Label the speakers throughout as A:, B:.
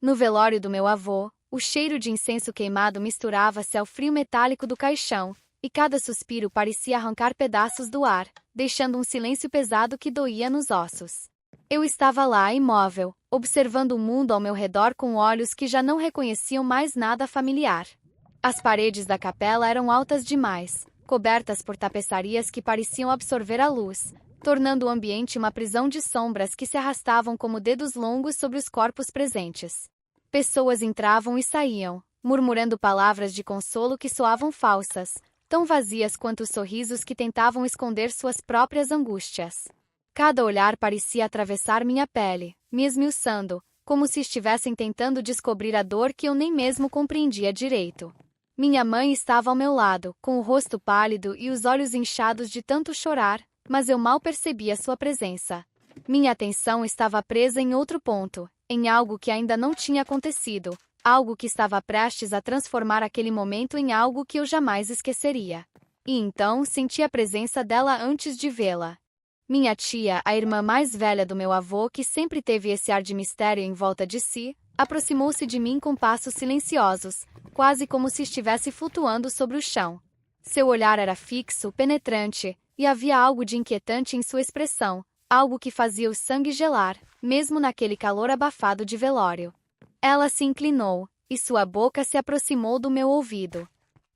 A: No velório do meu avô, o cheiro de incenso queimado misturava-se ao frio metálico do caixão, e cada suspiro parecia arrancar pedaços do ar, deixando um silêncio pesado que doía nos ossos. Eu estava lá, imóvel, observando o mundo ao meu redor com olhos que já não reconheciam mais nada familiar. As paredes da capela eram altas demais, cobertas por tapeçarias que pareciam absorver a luz, tornando o ambiente uma prisão de sombras que se arrastavam como dedos longos sobre os corpos presentes. Pessoas entravam e saíam, murmurando palavras de consolo que soavam falsas, tão vazias quanto os sorrisos que tentavam esconder suas próprias angústias. Cada olhar parecia atravessar minha pele, me esmiuçando, como se estivessem tentando descobrir a dor que eu nem mesmo compreendia direito. Minha mãe estava ao meu lado, com o rosto pálido e os olhos inchados de tanto chorar, mas eu mal percebia sua presença. Minha atenção estava presa em outro ponto, em algo que ainda não tinha acontecido, algo que estava prestes a transformar aquele momento em algo que eu jamais esqueceria. E então senti a presença dela antes de vê-la. Minha tia, a irmã mais velha do meu avô, que sempre teve esse ar de mistério em volta de si, aproximou-se de mim com passos silenciosos, quase como se estivesse flutuando sobre o chão. Seu olhar era fixo, penetrante, e havia algo de inquietante em sua expressão, algo que fazia o sangue gelar, mesmo naquele calor abafado de velório. Ela se inclinou, e sua boca se aproximou do meu ouvido.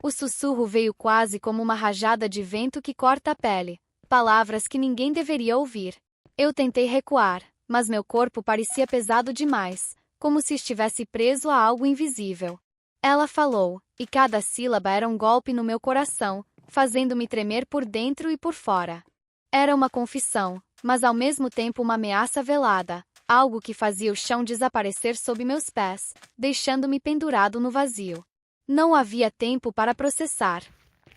A: O sussurro veio quase como uma rajada de vento que corta a pele, palavras que ninguém deveria ouvir. Eu tentei recuar, mas meu corpo parecia pesado demais, como se estivesse preso a algo invisível. Ela falou, e cada sílaba era um golpe no meu coração, fazendo-me tremer por dentro e por fora. Era uma confissão, mas ao mesmo tempo uma ameaça velada, algo que fazia o chão desaparecer sob meus pés, deixando-me pendurado no vazio. Não havia tempo para processar.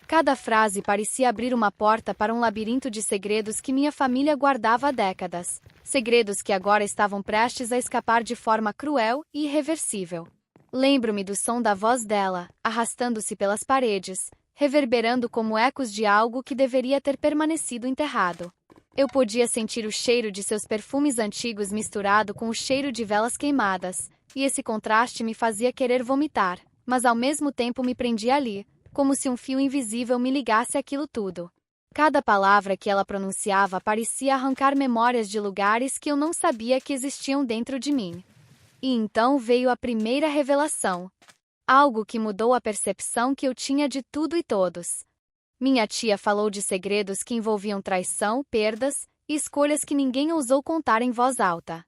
A: Cada frase parecia abrir uma porta para um labirinto de segredos que minha família guardava há décadas, segredos que agora estavam prestes a escapar de forma cruel e irreversível. Lembro-me do som da voz dela, arrastando-se pelas paredes, reverberando como ecos de algo que deveria ter permanecido enterrado. Eu podia sentir o cheiro de seus perfumes antigos misturado com o cheiro de velas queimadas, e esse contraste me fazia querer vomitar, mas ao mesmo tempo me prendia ali, como se um fio invisível me ligasse àquilo tudo. Cada palavra que ela pronunciava parecia arrancar memórias de lugares que eu não sabia que existiam dentro de mim. E então veio a primeira revelação. Algo que mudou a percepção que eu tinha de tudo e todos. Minha tia falou de segredos que envolviam traição, perdas e escolhas que ninguém ousou contar em voz alta.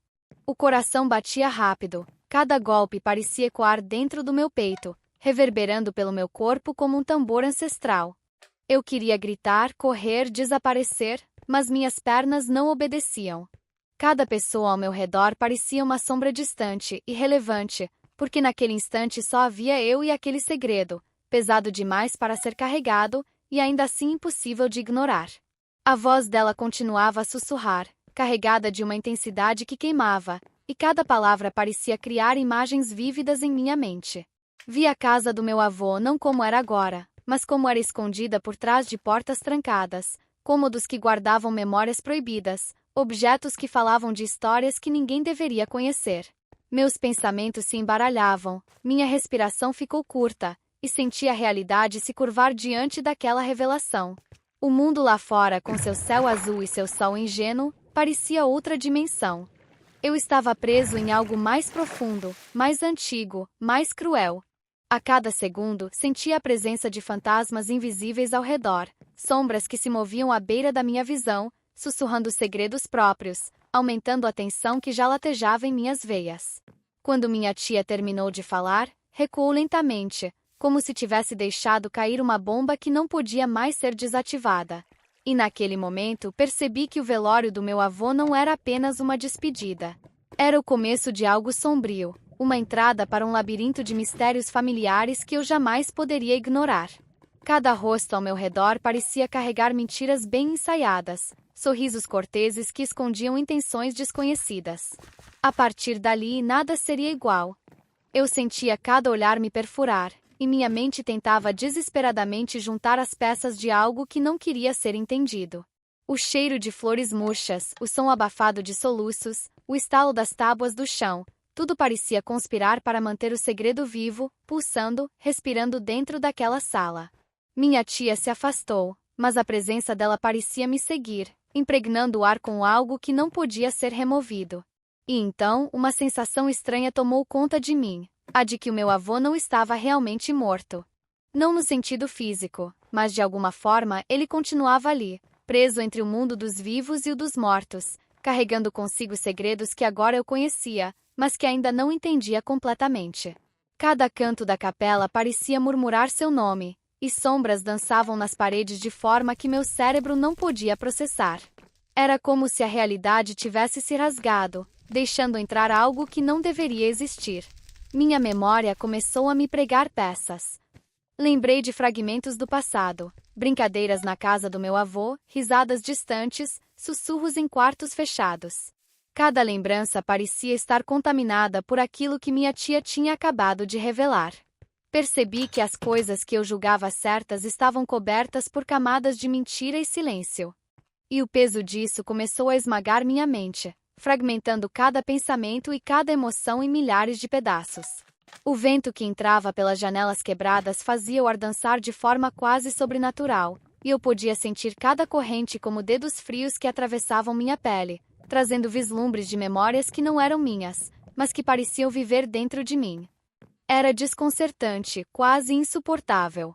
A: O coração batia rápido, cada golpe parecia ecoar dentro do meu peito, reverberando pelo meu corpo como um tambor ancestral. Eu queria gritar, correr, desaparecer, mas minhas pernas não obedeciam. Cada pessoa ao meu redor parecia uma sombra distante, irrelevante, porque naquele instante só havia eu e aquele segredo, pesado demais para ser carregado e ainda assim impossível de ignorar. A voz dela continuava a sussurrar, carregada de uma intensidade que queimava, e cada palavra parecia criar imagens vívidas em minha mente. Vi a casa do meu avô não como era agora, mas como era escondida por trás de portas trancadas, cômodos que guardavam memórias proibidas, objetos que falavam de histórias que ninguém deveria conhecer. Meus pensamentos se embaralhavam, minha respiração ficou curta, e senti a realidade se curvar diante daquela revelação. O mundo lá fora, com seu céu azul e seu sol ingênuo, parecia outra dimensão. Eu estava preso em algo mais profundo, mais antigo, mais cruel. A cada segundo, sentia a presença de fantasmas invisíveis ao redor, sombras que se moviam à beira da minha visão, sussurrando segredos próprios, aumentando a tensão que já latejava em minhas veias. Quando minha tia terminou de falar, recuou lentamente, como se tivesse deixado cair uma bomba que não podia mais ser desativada. E naquele momento percebi que o velório do meu avô não era apenas uma despedida. Era o começo de algo sombrio, uma entrada para um labirinto de mistérios familiares que eu jamais poderia ignorar. Cada rosto ao meu redor parecia carregar mentiras bem ensaiadas, sorrisos corteses que escondiam intenções desconhecidas. A partir dali, nada seria igual. Eu sentia cada olhar me perfurar, e minha mente tentava desesperadamente juntar as peças de algo que não queria ser entendido. O cheiro de flores murchas, o som abafado de soluços, o estalo das tábuas do chão, Tudo parecia conspirar para manter o segredo vivo, pulsando, respirando dentro daquela sala. Minha tia se afastou, mas a presença dela parecia me seguir, impregnando o ar com algo que não podia ser removido. E então, uma sensação estranha tomou conta de mim, a de que o meu avô não estava realmente morto. Não no sentido físico, mas de alguma forma ele continuava ali, preso entre o mundo dos vivos e o dos mortos, carregando consigo segredos que agora eu conhecia, mas que ainda não entendia completamente. Cada canto da capela parecia murmurar seu nome, e sombras dançavam nas paredes de forma que meu cérebro não podia processar. Era como se a realidade tivesse se rasgado, deixando entrar algo que não deveria existir. Minha memória começou a me pregar peças. Lembrei de fragmentos do passado, brincadeiras na casa do meu avô, risadas distantes, sussurros em quartos fechados. Cada lembrança parecia estar contaminada por aquilo que minha tia tinha acabado de revelar. Percebi que as coisas que eu julgava certas estavam cobertas por camadas de mentira e silêncio. E o peso disso começou a esmagar minha mente, fragmentando cada pensamento e cada emoção em milhares de pedaços. O vento que entrava pelas janelas quebradas fazia o ar dançar de forma quase sobrenatural, e eu podia sentir cada corrente como dedos frios que atravessavam minha pele, trazendo vislumbres de memórias que não eram minhas, mas que pareciam viver dentro de mim. Era desconcertante, quase insuportável.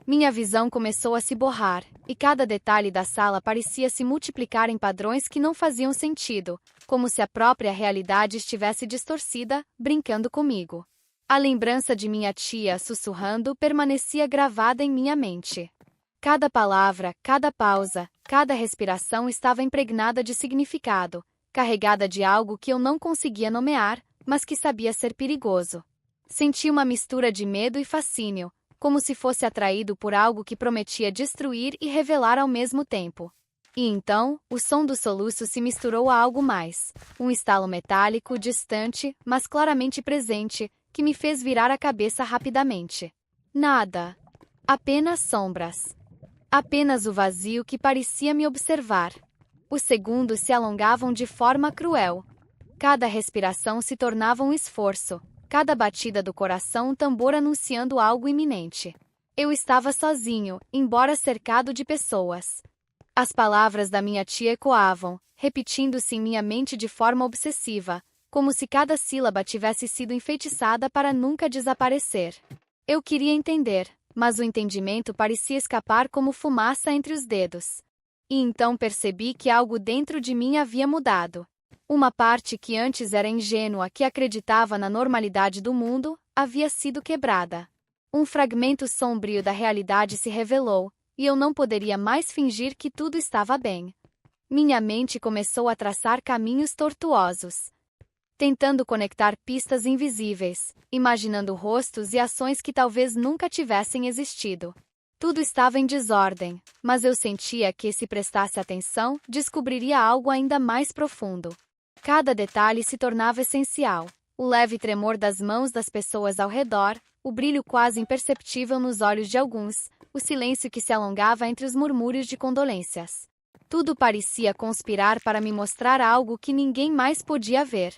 A: Minha visão começou a se borrar, e cada detalhe da sala parecia se multiplicar em padrões que não faziam sentido, como se a própria realidade estivesse distorcida, brincando comigo. A lembrança de minha tia sussurrando permanecia gravada em minha mente. Cada palavra, cada pausa, cada respiração estava impregnada de significado, carregada de algo que eu não conseguia nomear, mas que sabia ser perigoso. Senti uma mistura de medo e fascínio, como se fosse atraído por algo que prometia destruir e revelar ao mesmo tempo. E então, o som do soluço se misturou a algo mais, um estalo metálico, distante, mas claramente presente, que me fez virar a cabeça rapidamente. Nada. Apenas sombras. Apenas o vazio que parecia me observar. Os segundos se alongavam de forma cruel. Cada respiração se tornava um esforço, cada batida do coração um tambor anunciando algo iminente. Eu estava sozinho, embora cercado de pessoas. As palavras da minha tia ecoavam, repetindo-se em minha mente de forma obsessiva, como se cada sílaba tivesse sido enfeitiçada para nunca desaparecer. Eu queria entender, mas o entendimento parecia escapar como fumaça entre os dedos. E então percebi que algo dentro de mim havia mudado. Uma parte que antes era ingênua, que acreditava na normalidade do mundo, havia sido quebrada. Um fragmento sombrio da realidade se revelou, e eu não poderia mais fingir que tudo estava bem. Minha mente começou a traçar caminhos tortuosos, tentando conectar pistas invisíveis, imaginando rostos e ações que talvez nunca tivessem existido. Tudo estava em desordem, mas eu sentia que, se prestasse atenção, descobriria algo ainda mais profundo. Cada detalhe se tornava essencial. O leve tremor das mãos das pessoas ao redor, o brilho quase imperceptível nos olhos de alguns, o silêncio que se alongava entre os murmúrios de condolências. Tudo parecia conspirar para me mostrar algo que ninguém mais podia ver.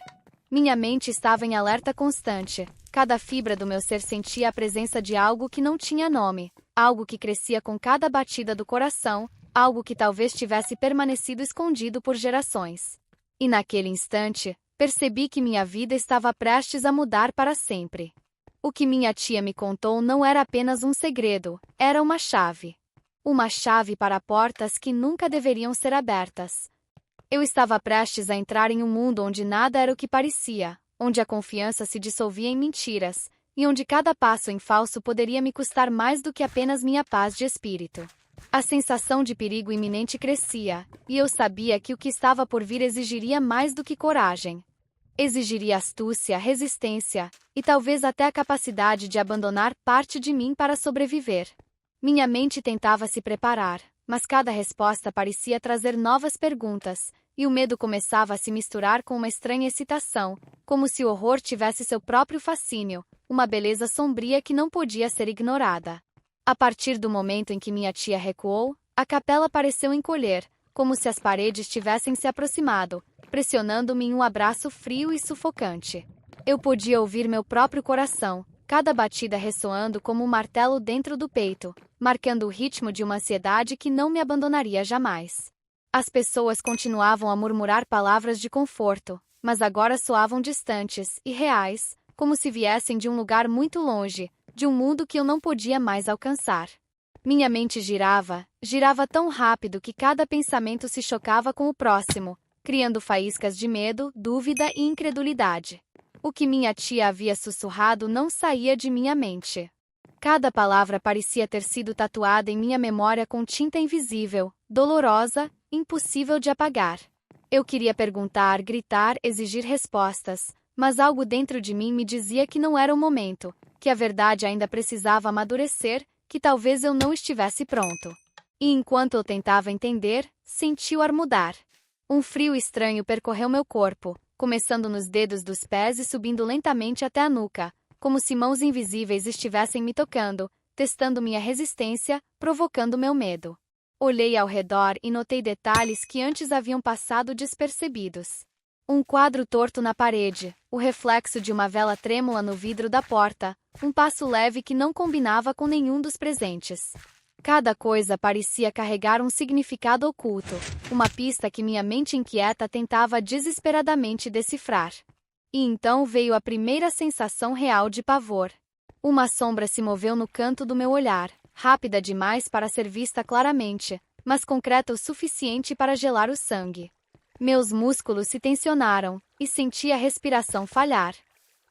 A: Minha mente estava em alerta constante. Cada fibra do meu ser sentia a presença de algo que não tinha nome, algo que crescia com cada batida do coração, algo que talvez tivesse permanecido escondido por gerações. E naquele instante, percebi que minha vida estava prestes a mudar para sempre. O que minha tia me contou não era apenas um segredo, era uma chave. Uma chave para portas que nunca deveriam ser abertas. Eu estava prestes a entrar em um mundo onde nada era o que parecia, onde a confiança se dissolvia em mentiras, e onde cada passo em falso poderia me custar mais do que apenas minha paz de espírito. A sensação de perigo iminente crescia, e eu sabia que o que estava por vir exigiria mais do que coragem. Exigiria astúcia, resistência, e talvez até a capacidade de abandonar parte de mim para sobreviver. Minha mente tentava se preparar, mas cada resposta parecia trazer novas perguntas, e o medo começava a se misturar com uma estranha excitação, como se o horror tivesse seu próprio fascínio, uma beleza sombria que não podia ser ignorada. A partir do momento em que minha tia recuou, a capela pareceu encolher, como se as paredes tivessem se aproximado, pressionando-me em um abraço frio e sufocante. Eu podia ouvir meu próprio coração, cada batida ressoando como um martelo dentro do peito, marcando o ritmo de uma ansiedade que não me abandonaria jamais. As pessoas continuavam a murmurar palavras de conforto, mas agora soavam distantes e reais, como se viessem de um lugar muito longe, de um mundo que eu não podia mais alcançar. Minha mente girava, girava tão rápido que cada pensamento se chocava com o próximo, criando faíscas de medo, dúvida e incredulidade. O que minha tia havia sussurrado não saía de minha mente. Cada palavra parecia ter sido tatuada em minha memória com tinta invisível, dolorosa, impossível de apagar. Eu queria perguntar, gritar, exigir respostas, mas algo dentro de mim me dizia que não era o momento, que a verdade ainda precisava amadurecer, que talvez eu não estivesse pronto. E enquanto eu tentava entender, senti o ar mudar. Um frio estranho percorreu meu corpo, começando nos dedos dos pés e subindo lentamente até a nuca, como se mãos invisíveis estivessem me tocando, testando minha resistência, provocando meu medo. Olhei ao redor e notei detalhes que antes haviam passado despercebidos. Um quadro torto na parede, o reflexo de uma vela trêmula no vidro da porta, um passo leve que não combinava com nenhum dos presentes. Cada coisa parecia carregar um significado oculto, uma pista que minha mente inquieta tentava desesperadamente decifrar. E então veio a primeira sensação real de pavor. Uma sombra se moveu no canto do meu olhar, rápida demais para ser vista claramente, mas concreta o suficiente para gelar o sangue. Meus músculos se tensionaram, e senti a respiração falhar.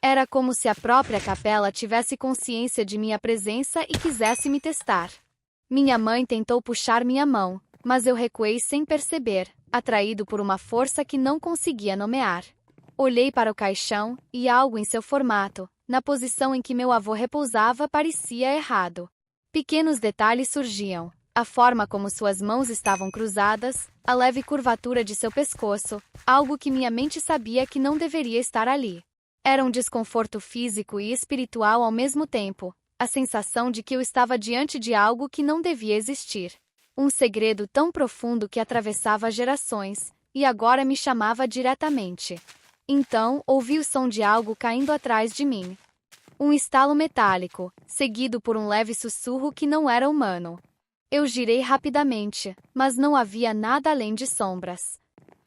A: Era como se a própria capela tivesse consciência de minha presença e quisesse me testar. Minha mãe tentou puxar minha mão, mas eu recuei sem perceber, atraído por uma força que não conseguia nomear. Olhei para o caixão, e algo em seu formato, na posição em que meu avô repousava, parecia errado. Pequenos detalhes surgiam. A forma como suas mãos estavam cruzadas, a leve curvatura de seu pescoço, algo que minha mente sabia que não deveria estar ali. Era um desconforto físico e espiritual ao mesmo tempo, a sensação de que eu estava diante de algo que não devia existir. Um segredo tão profundo que atravessava gerações, e agora me chamava diretamente. Então, ouvi o som de algo caindo atrás de mim. Um estalo metálico, seguido por um leve sussurro que não era humano. Eu girei rapidamente, mas não havia nada além de sombras.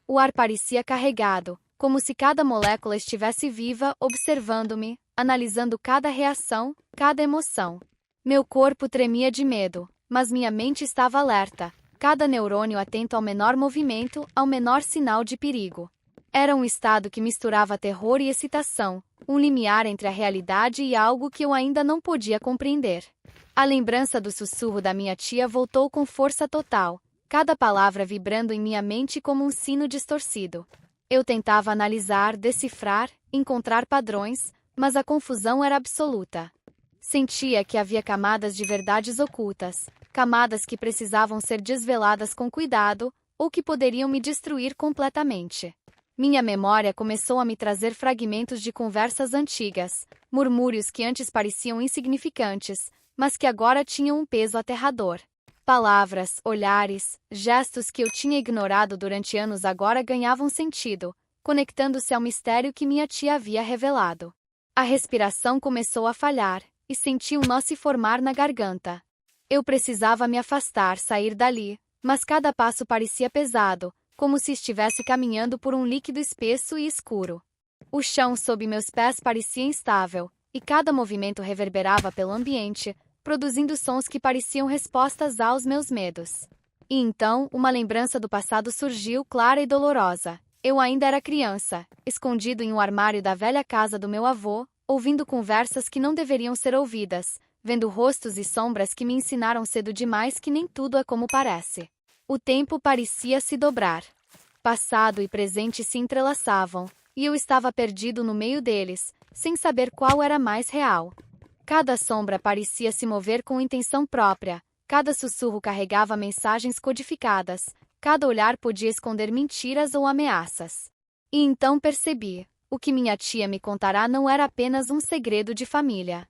A: O ar parecia carregado, como se cada molécula estivesse viva, observando-me, analisando cada reação, cada emoção. Meu corpo tremia de medo, mas minha mente estava alerta, cada neurônio atento ao menor movimento, ao menor sinal de perigo. Era um estado que misturava terror e excitação, um limiar entre a realidade e algo que eu ainda não podia compreender. A lembrança do sussurro da minha tia voltou com força total, cada palavra vibrando em minha mente como um sino distorcido. Eu tentava analisar, decifrar, encontrar padrões, mas a confusão era absoluta. Sentia que havia camadas de verdades ocultas, camadas que precisavam ser desveladas com cuidado, ou que poderiam me destruir completamente. Minha memória começou a me trazer fragmentos de conversas antigas, murmúrios que antes pareciam insignificantes, mas que agora tinham um peso aterrador. Palavras, olhares, gestos que eu tinha ignorado durante anos agora ganhavam sentido, conectando-se ao mistério que minha tia havia revelado. A respiração começou a falhar, e senti um nó se formar na garganta. Eu precisava me afastar, sair dali, mas cada passo parecia pesado, como se estivesse caminhando por um líquido espesso e escuro. O chão sob meus pés parecia instável, e cada movimento reverberava pelo ambiente, produzindo sons que pareciam respostas aos meus medos. E então, uma lembrança do passado surgiu clara e dolorosa. Eu ainda era criança, escondido em um armário da velha casa do meu avô, ouvindo conversas que não deveriam ser ouvidas, vendo rostos e sombras que me ensinaram cedo demais que nem tudo é como parece. O tempo parecia se dobrar. Passado e presente se entrelaçavam, e eu estava perdido no meio deles, sem saber qual era mais real. Cada sombra parecia se mover com intenção própria, cada sussurro carregava mensagens codificadas, cada olhar podia esconder mentiras ou ameaças. E então percebi, o que minha tia me contará não era apenas um segredo de família.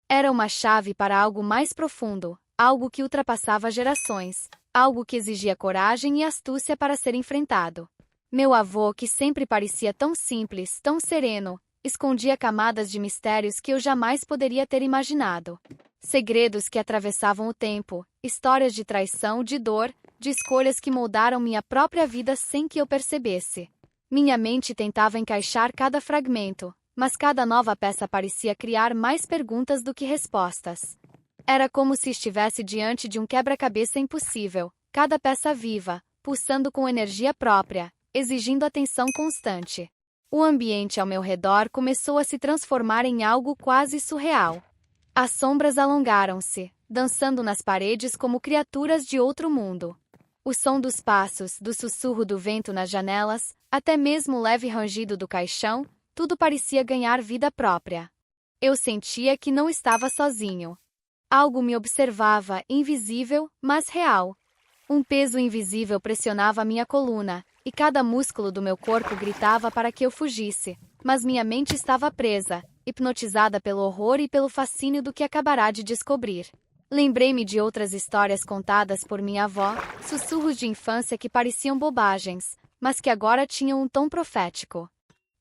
A: Era uma chave para algo mais profundo, algo que ultrapassava gerações, algo que exigia coragem e astúcia para ser enfrentado. Meu avô, que sempre parecia tão simples, tão sereno, escondia camadas de mistérios que eu jamais poderia ter imaginado. Segredos que atravessavam o tempo, histórias de traição, de dor, de escolhas que moldaram minha própria vida sem que eu percebesse. Minha mente tentava encaixar cada fragmento, mas cada nova peça parecia criar mais perguntas do que respostas. Era como se estivesse diante de um quebra-cabeça impossível, cada peça viva, pulsando com energia própria, exigindo atenção constante. O ambiente ao meu redor começou a se transformar em algo quase surreal. As sombras alongaram-se, dançando nas paredes como criaturas de outro mundo. O som dos passos, do sussurro do vento nas janelas, até mesmo o leve rangido do caixão, tudo parecia ganhar vida própria. Eu sentia que não estava sozinho. Algo me observava, invisível, mas real. Um peso invisível pressionava minha coluna, e cada músculo do meu corpo gritava para que eu fugisse, mas minha mente estava presa, hipnotizada pelo horror e pelo fascínio do que acabará de descobrir. Lembrei-me de outras histórias contadas por minha avó, sussurros de infância que pareciam bobagens, mas que agora tinham um tom profético.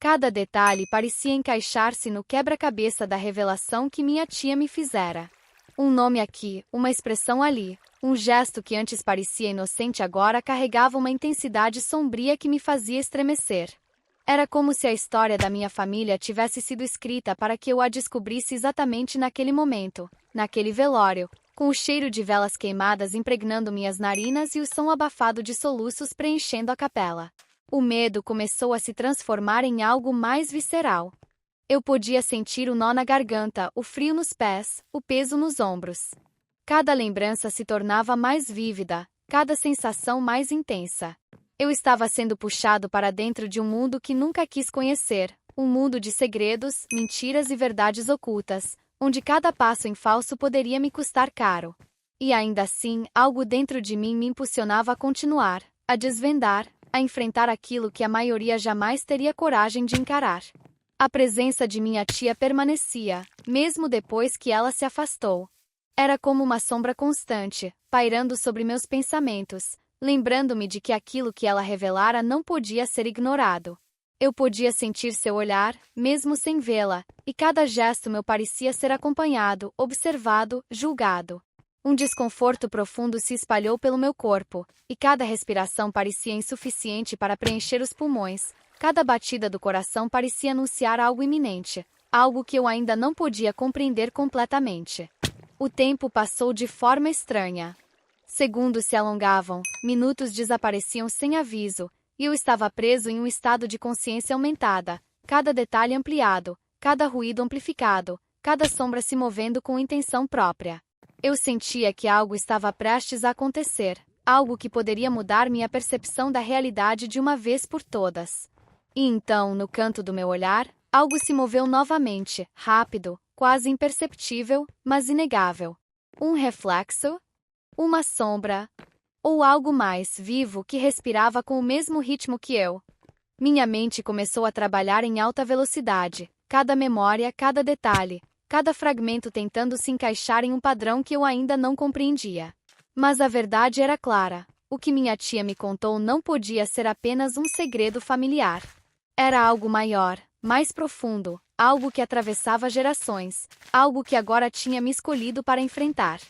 A: Cada detalhe parecia encaixar-se no quebra-cabeça da revelação que minha tia me fizera. Um nome aqui, uma expressão ali, um gesto que antes parecia inocente agora carregava uma intensidade sombria que me fazia estremecer. Era como se a história da minha família tivesse sido escrita para que eu a descobrisse exatamente naquele momento, naquele velório, com o cheiro de velas queimadas impregnando minhas narinas e o som abafado de soluços preenchendo a capela. O medo começou a se transformar em algo mais visceral. Eu podia sentir o nó na garganta, o frio nos pés, o peso nos ombros. Cada lembrança se tornava mais vívida, cada sensação mais intensa. Eu estava sendo puxado para dentro de um mundo que nunca quis conhecer, um mundo de segredos, mentiras e verdades ocultas, onde cada passo em falso poderia me custar caro. E ainda assim, algo dentro de mim me impulsionava a continuar, a desvendar, a enfrentar aquilo que a maioria jamais teria coragem de encarar. A presença de minha tia permanecia, mesmo depois que ela se afastou. Era como uma sombra constante, pairando sobre meus pensamentos, lembrando-me de que aquilo que ela revelara não podia ser ignorado. Eu podia sentir seu olhar, mesmo sem vê-la, e cada gesto meu parecia ser acompanhado, observado, julgado. Um desconforto profundo se espalhou pelo meu corpo, e cada respiração parecia insuficiente para preencher os pulmões. Cada batida do coração parecia anunciar algo iminente, algo que eu ainda não podia compreender completamente. O tempo passou de forma estranha. Segundos se alongavam, minutos desapareciam sem aviso, e eu estava preso em um estado de consciência aumentada, cada detalhe ampliado, cada ruído amplificado, cada sombra se movendo com intenção própria. Eu sentia que algo estava prestes a acontecer, algo que poderia mudar minha percepção da realidade de uma vez por todas. E então, no canto do meu olhar, algo se moveu novamente, rápido, quase imperceptível, mas inegável. Um reflexo? Uma sombra? Ou algo mais vivo que respirava com o mesmo ritmo que eu? Minha mente começou a trabalhar em alta velocidade, cada memória, cada detalhe, cada fragmento tentando se encaixar em um padrão que eu ainda não compreendia. Mas a verdade era clara: o que minha tia me contou não podia ser apenas um segredo familiar. Era algo maior, mais profundo, algo que atravessava gerações, algo que agora tinha me escolhido para enfrentar.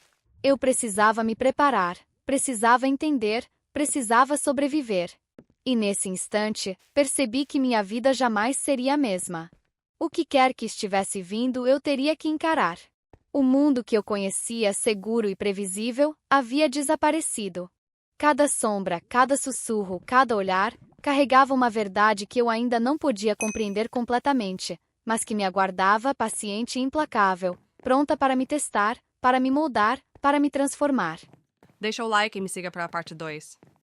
A: Eu precisava me preparar, precisava entender, precisava sobreviver. E nesse instante, percebi que minha vida jamais seria a mesma. O que quer que estivesse vindo, eu teria que encarar. O mundo que eu conhecia, seguro e previsível, havia desaparecido. Cada sombra, cada sussurro, cada olhar, carregava uma verdade que eu ainda não podia compreender completamente, mas que me aguardava paciente e implacável, pronta para me testar, para me moldar, para me transformar.
B: Deixa o like e me siga para a parte 2.